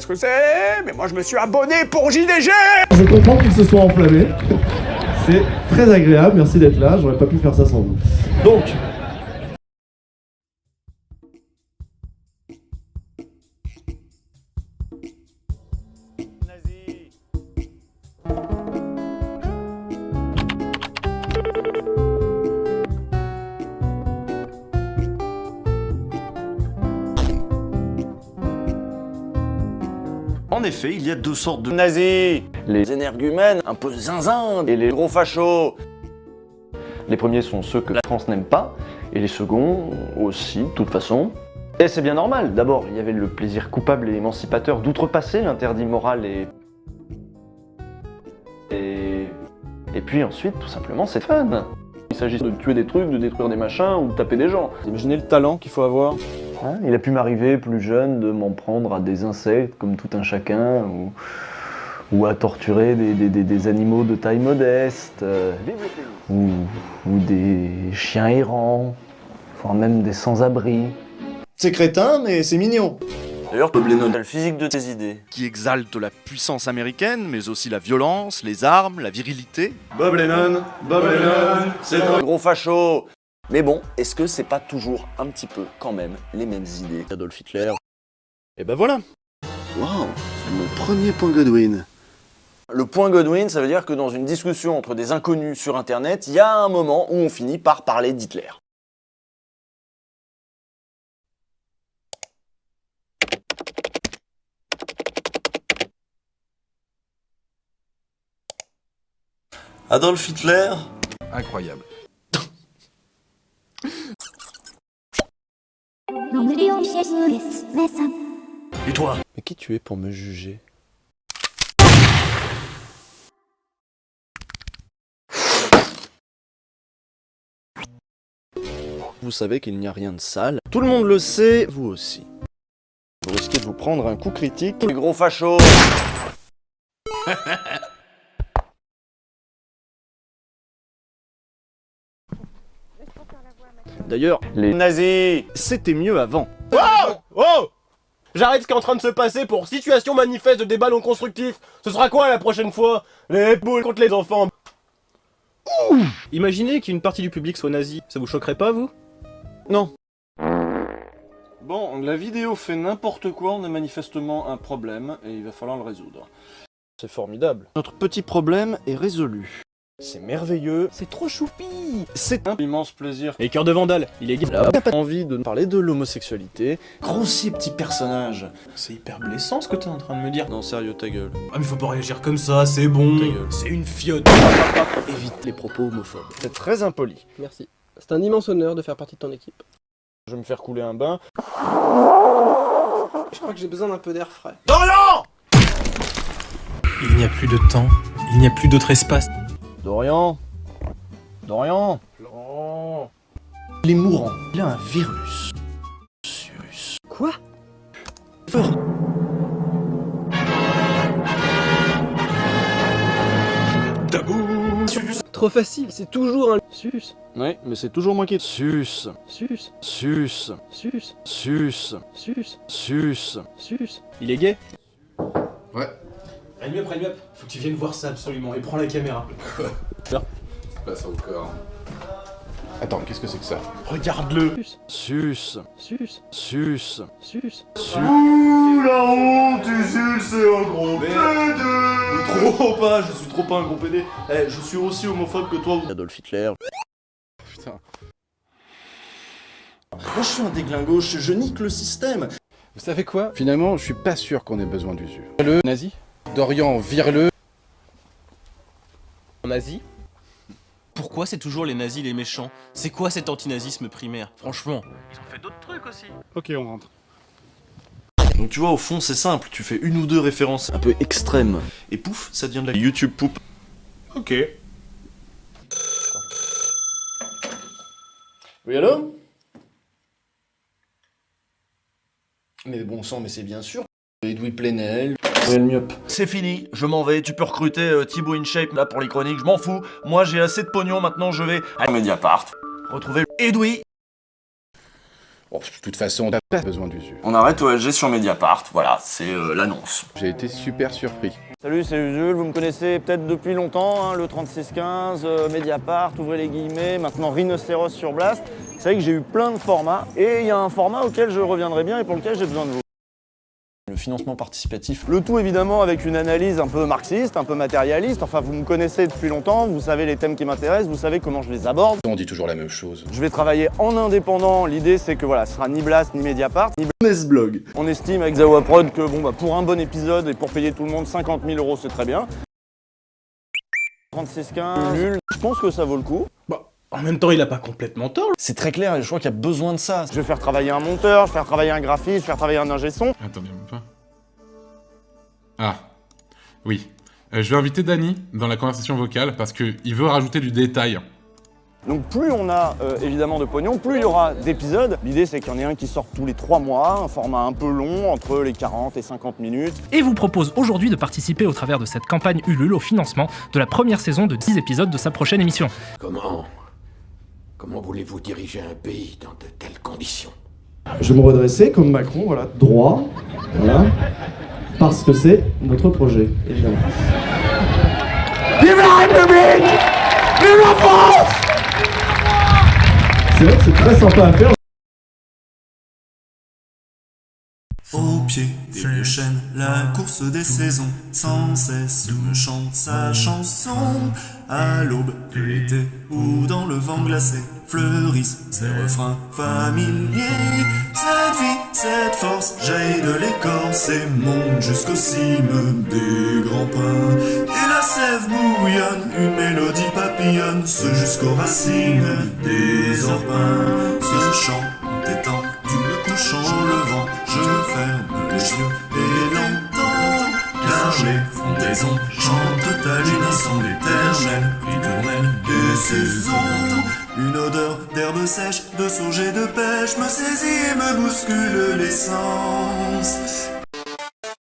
ce que c'est, mais moi je me suis abonné pour JDG. Je comprends qu'il se soit enflammé. C'est très agréable, merci d'être là, j'aurais pas pu faire ça sans vous. Donc, En effet, il y a deux sortes de nazis, les énergumènes, un peu zinzin, et les gros fachos. Les premiers sont ceux que la France n'aime pas, et les seconds aussi, de toute façon. Et c'est bien normal. D'abord, il y avait le plaisir coupable et émancipateur d'outrepasser l'interdit moral et puis ensuite, tout simplement, c'est fun. Il s'agit de tuer des trucs, de détruire des machins ou de taper des gens. Imaginez le talent qu'il faut avoir. Hein, il a pu m'arriver, plus jeune, de m'en prendre à des insectes, comme tout un chacun, ou à torturer des animaux de taille modeste, ou des chiens errants, voire même des sans-abri. C'est crétin, mais c'est mignon. D'ailleurs, Bob Lennon a le physique de tes idées. Qui exalte la puissance américaine, mais aussi la violence, les armes, la virilité. Bob Lennon, c'est Un gros facho. Mais bon, est-ce que c'est pas toujours un petit peu, quand même, les mêmes idées Adolf Hitler. Et ben voilà. Waouh, c'est mon premier point Godwin. Le point Godwin, ça veut dire que dans une discussion entre des inconnus sur Internet, il y a un moment où on finit par parler d'Hitler. Adolf Hitler. Incroyable. Et toi? Mais qui tu es pour me juger? Vous savez qu'il n'y a rien de sale. Tout le monde le sait, vous aussi. Vous risquez de vous prendre un coup critique. Les gros fachos. D'ailleurs, les nazis. c'était mieux avant. Oh! J'arrête ce qui est en train de se passer pour situation manifeste de débat non constructif. Ce sera quoi la prochaine fois? Les boules contre les enfants. Imaginez qu'une partie du public soit nazi, ça vous choquerait pas, vous? Non. Bon, la vidéo fait n'importe quoi, on a manifestement un problème et il va falloir le résoudre. C'est formidable. Notre petit problème est résolu. C'est merveilleux. C'est trop choupi! C'est un immense plaisir. Et cœur de vandale, il est gay. Là, pas envie de parler de l'homosexualité. Grossier petit personnage. C'est hyper blessant ce que t'es en train de me dire. Non, sérieux, ta gueule. Ah mais faut pas réagir comme ça, c'est bon. Ta gueule. C'est une fiotte. Évite les propos homophobes. C'est très impoli. Merci. C'est un immense honneur de faire partie de ton équipe. Je vais me faire couler un bain. Je crois que j'ai besoin d'un peu d'air frais. Il n'y a plus de temps, il n'y a plus d'autre espace. Dorian. Dorian. Il est mourant. Il a un virus. Cyrus. Quoi? Trop facile, c'est toujours un sus. Oui, mais c'est toujours moi qui... Sus. Sus. Sus. Sus. Sus. Sus. Sus. Sus. Il est gay? Ouais. Prends-le up, faut que tu viennes voir ça absolument, et prends la caméra. Passe encore. Attends, qu'est-ce que c'est que ça? Regarde-le. Sus. Sus. Sus. Sus. Ouh, la honte, Usul, c'est un gros PD. Trop pas, je suis trop pas un gros PD. Eh, je suis aussi homophobe que toi. Adolf Hitler. Putain. Moi je suis un déglingo, je nique le système. Vous savez quoi? Finalement, je suis pas sûr qu'on ait besoin d'usure. Le nazi. Dorian, vire-le. Nazi? Pourquoi c'est toujours les nazis les méchants? C'est quoi cet antinazisme primaire? Franchement, ils ont fait d'autres trucs aussi. Ok, on rentre. Donc tu vois, au fond c'est simple, tu fais une ou deux références un peu extrêmes, et pouf, ça devient de la YouTube poupe. Ok. Oui, allô? Mais bon sang, mais c'est bien sûr. Edoui Plenel, Miop. C'est fini, je m'en vais, tu peux recruter Thibaut InShape là pour les chroniques, je m'en fous. Moi j'ai assez de pognon, maintenant je vais à Mediapart retrouver Edoui. Oh, de toute façon, t'as pas besoin d'usure. On arrête OSG sur Mediapart, voilà, c'est l'annonce. J'ai été super surpris. Salut, c'est Usul, vous me connaissez peut-être depuis longtemps, hein, le 3615, Mediapart, ouvrez les guillemets, maintenant Rhinocéros sur Blast. C'est vrai que j'ai eu plein de formats, et il y a un format auquel je reviendrai bien et pour lequel j'ai besoin de vous. Le financement participatif. Le tout évidemment avec une analyse un peu marxiste, un peu matérialiste, enfin vous me connaissez depuis longtemps, vous savez les thèmes qui m'intéressent, vous savez comment je les aborde. On dit toujours la même chose. Je vais travailler en indépendant, l'idée c'est que voilà, ce sera ni Blast ni Mediapart, ni Blog. On estime avec Zawa Prod que bon, bah, pour un bon épisode et pour payer tout le monde 50 000 € c'est très bien. 3615, nul, je pense que ça vaut le coup. Bah, en même temps, il a pas complètement tort. C'est très clair et je crois qu'il y a besoin de ça. Je vais faire travailler un monteur, je vais faire travailler un graphiste, je vais faire travailler un ingé son. Attendez, même pas. Ah, oui. Je vais inviter Dany dans la conversation vocale parce qu'il veut rajouter du détail. Donc plus on a évidemment de pognon, plus il y aura d'épisodes. L'idée c'est qu'il y en ait un qui sort tous les 3 mois, un format un peu long, entre les 40 et 50 minutes. Et vous propose aujourd'hui de participer au travers de cette campagne Ulule au financement de la première saison de 10 épisodes de sa prochaine émission. Comment voulez-vous diriger un pays dans de telles conditions? Je vais me redresser comme Macron, voilà, droit, voilà, parce que c'est notre projet, évidemment. Vive la République! Vive la France! C'est vrai que c'est très sympa à faire. Au pied des vieux chênes, la course des saisons, sans cesse me chante sa chanson. À l'aube de l'été ou dans le vent glacé, fleurissent ses refrains familiers. Cette vie, cette force jaillit de l'écorce et monte jusqu'aux cimes des grands pins. Et la sève bouillonne, une mélodie papillonne, ce jusqu'aux racines des orpins. Ce chant étant du couchant au levant, je ferme les yeux et l'entends, car les frondaisons chantent à l'unisson l'éternel ritournelle des saisons. Une odeur d'herbe sèche, de sauge et de pêche me saisit et me bouscule les sens.